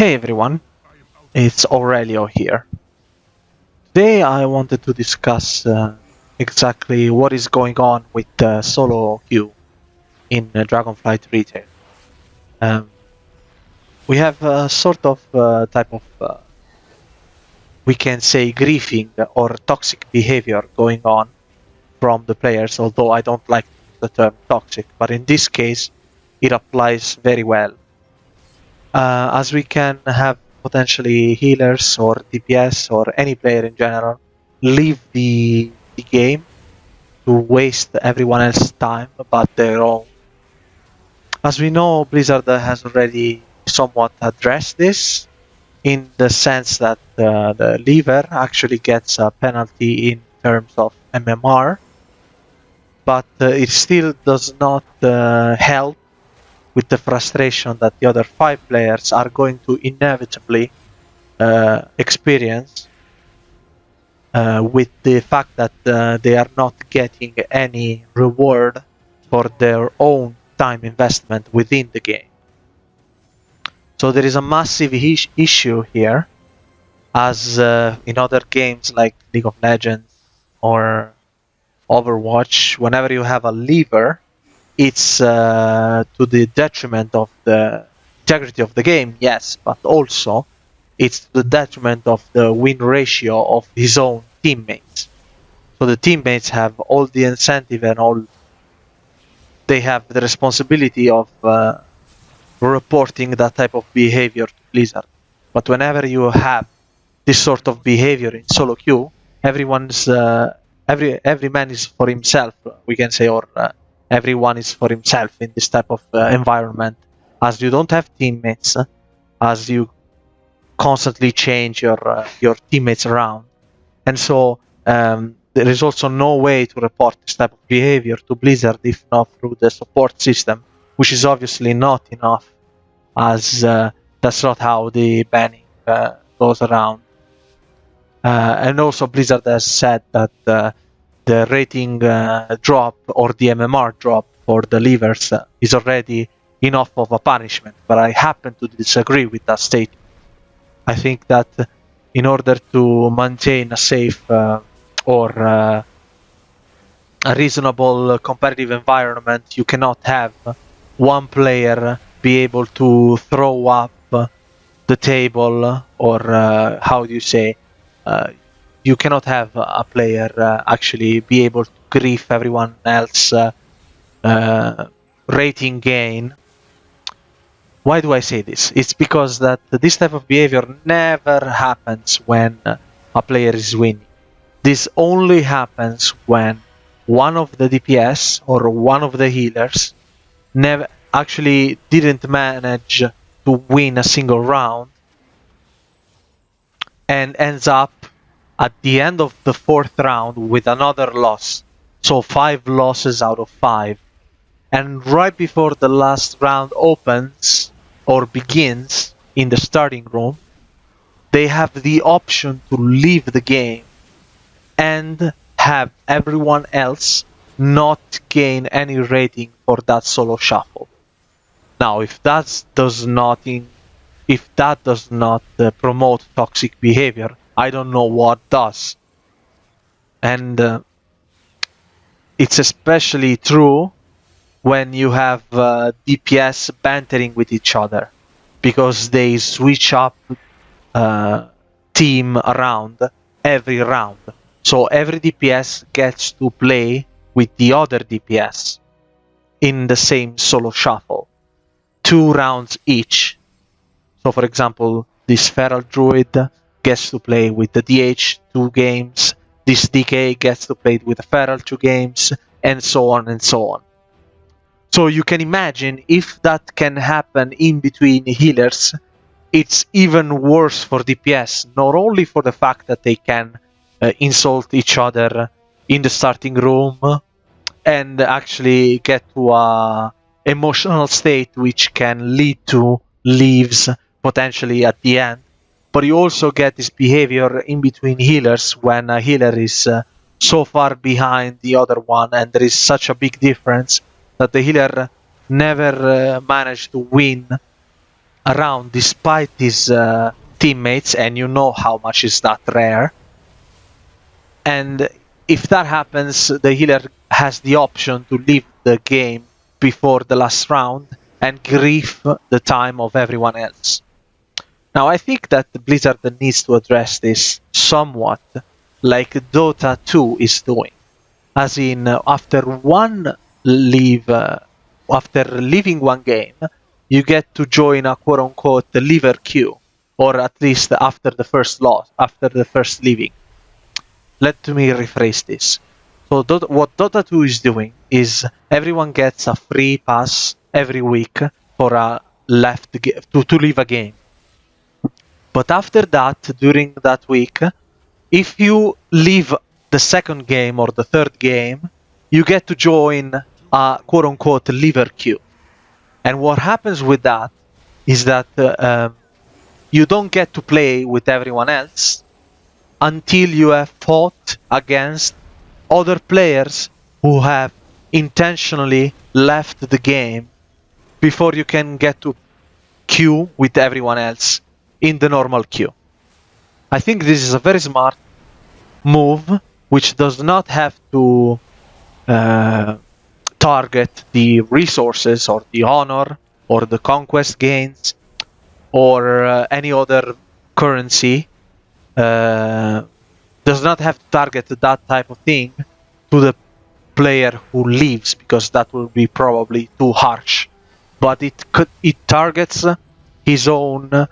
Hey everyone, it's Aurelio here. Today I wanted to discuss exactly what is going on with SoloQ in Dragonflight retail. Um, we have a sort of type of, we can say, griefing or toxic behavior going on from the players, although I don't like the term toxic, but in this case it applies very well. As we can have potentially healers or DPS or any player in general leave the game to waste everyone else's time but their own. As we know, Blizzard has already somewhat addressed this in the sense that the leaver actually gets a penalty in terms of MMR, but it still does not help with the frustration that the other 5 players are going to inevitably experience with the fact that they are not getting any reward for their own time investment within the game. So there is a massive issue here, as in other games like League of Legends or Overwatch. Whenever you have a lever, it's to the detriment of the integrity of the game, yes, but also it's to the detriment of the win ratio of his own teammates. So the teammates have all the incentive and all they have the responsibility of reporting that type of behavior to Blizzard. But whenever you have this sort of behavior in solo queue, everyone's every man is for himself, we can say, or everyone is for himself in this type of environment, as you don't have teammates, as you constantly change your teammates around, and so there is also no way to report this type of behavior to Blizzard if not through the support system, which is obviously not enough, as that's not how the banning goes around. And also Blizzard has said that the rating drop or the MMR drop for the levers is already enough of a punishment, but I happen to disagree with that statement. I think that in order to maintain a safe or a reasonable competitive environment, you cannot have one player be able to throw up the table, or how do you say, you cannot have a player actually be able to grief everyone else rating gain. Why do I say this? It's because that this type of behavior never happens when a player is winning. This only happens when one of the DPS or one of the healers never actually didn't manage to win a single round and ends up at the end of the 4th round with another loss. So 5 losses out of 5. And right before the last round opens or begins in the starting room, they have the option to leave the game and have everyone else not gain any rating for that solo shuffle. Now, if that does not promote toxic behavior, I don't know what does. And it's especially true when you have DPS bantering with each other, because they switch up team around every round. So every DPS gets to play with the other DPS in the same solo shuffle, 2 rounds each. So for example, this Feral Druid gets to play with the DH 2 games, this DK gets to play with the Feral 2 games, and so on and so on. So you can imagine if that can happen in between healers, it's even worse for DPS, not only for the fact that they can insult each other in the starting room and actually get to a emotional state which can lead to leaves potentially at the end, but you also get this behavior in between healers when a healer is so far behind the other one and there is such a big difference that the healer never managed to win around despite his teammates, and you know how much is that rare. And if that happens, the healer has the option to leave the game before the last round and grief the time of everyone else. Now, I think that Blizzard needs to address this somewhat like Dota 2 is doing. As in, after leaving one game, you get to join a quote-unquote leaver queue, or at least after the first loss, after the first leaving. Let me rephrase this. So what Dota 2 is doing is everyone gets a free pass every week for a to leave a game. But after that, during that week, if you leave the second game or the third game, you get to join a quote-unquote leaver queue. And what happens with that is that you don't get to play with everyone else until you have fought against other players who have intentionally left the game before you can get to queue with everyone else in the normal queue. I think this is a very smart move, which does not have to target the resources or the honor or the conquest gains or any other currency. Does not have to target that type of thing to the player who leaves, because that will be probably too harsh. But it targets his own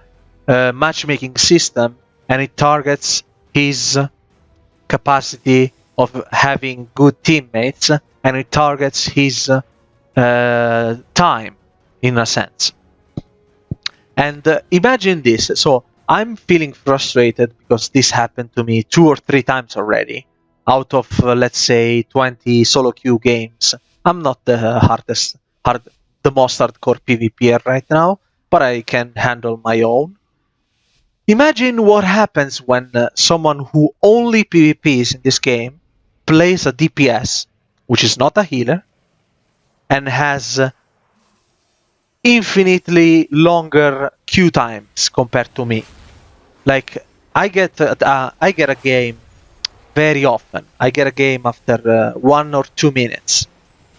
matchmaking system, and it targets his capacity of having good teammates, and it targets his time in a sense. And imagine this. So I'm feeling frustrated because this happened to me 2 or 3 times already out of let's say 20 solo queue games. I'm not the most hardcore PvPer right now, but I can handle my own. Imagine what happens when someone who only PvPs in this game plays a DPS, which is not a healer, and has infinitely longer queue times compared to me. Like I get a game very often. I get a game after 1 or 2 minutes.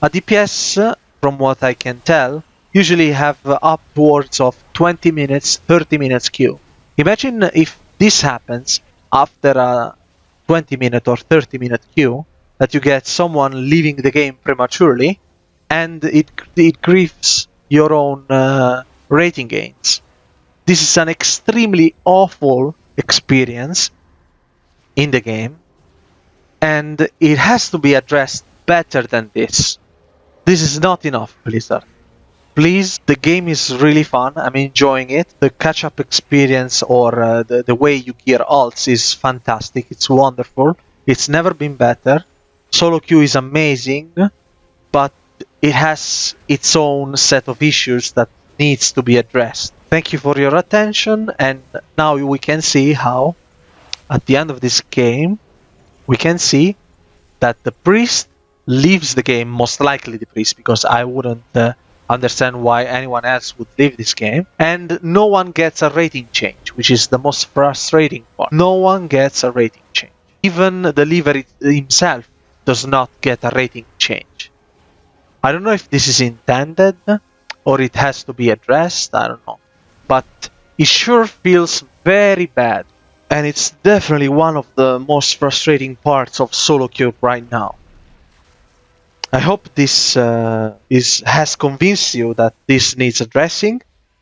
A DPS, from what I can tell, usually have upwards of 20 minutes, 30 minutes queue. Imagine if this happens after a 20-minute or 30-minute queue, that you get someone leaving the game prematurely, and it grieves your own rating gains. This is an extremely awful experience in the game, and it has to be addressed better than this. This is not enough, Blizzard. Please, the game is really fun. I'm enjoying it. The catch-up experience or the way you gear alts is fantastic. It's wonderful. It's never been better. SoloQ is amazing, but it has its own set of issues that needs to be addressed. Thank you for your attention, and now we can see how, at the end of this game, we can see that the priest leaves the game, most likely the priest, because I wouldn't understand why anyone else would leave this game, and no one gets a rating change, which is the most frustrating part. No one gets a rating change. Even the leaver himself does not get a rating change. I don't know if this is intended or it has to be addressed, I don't know. But it sure feels very bad. And it's definitely one of the most frustrating parts of SoloQ right now. I hope this has convinced you that this needs addressing,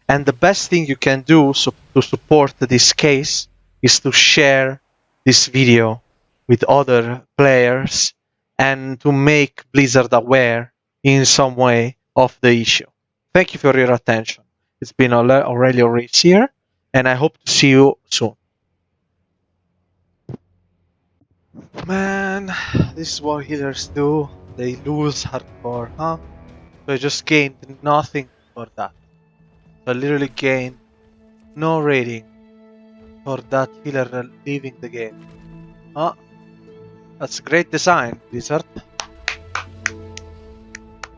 and the best thing you can do to support this case is to share this video with other players and to make Blizzard aware in some way of the issue. Thank you for your attention. It's been Aurelio Reeves here, and I hope to see you soon. Man, this is what healers do. They lose hardcore, huh? So I just gained nothing for that. So I literally gained no rating for that healer leaving the game. Oh, that's great design, Blizzard.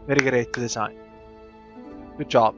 Very great design. Good job.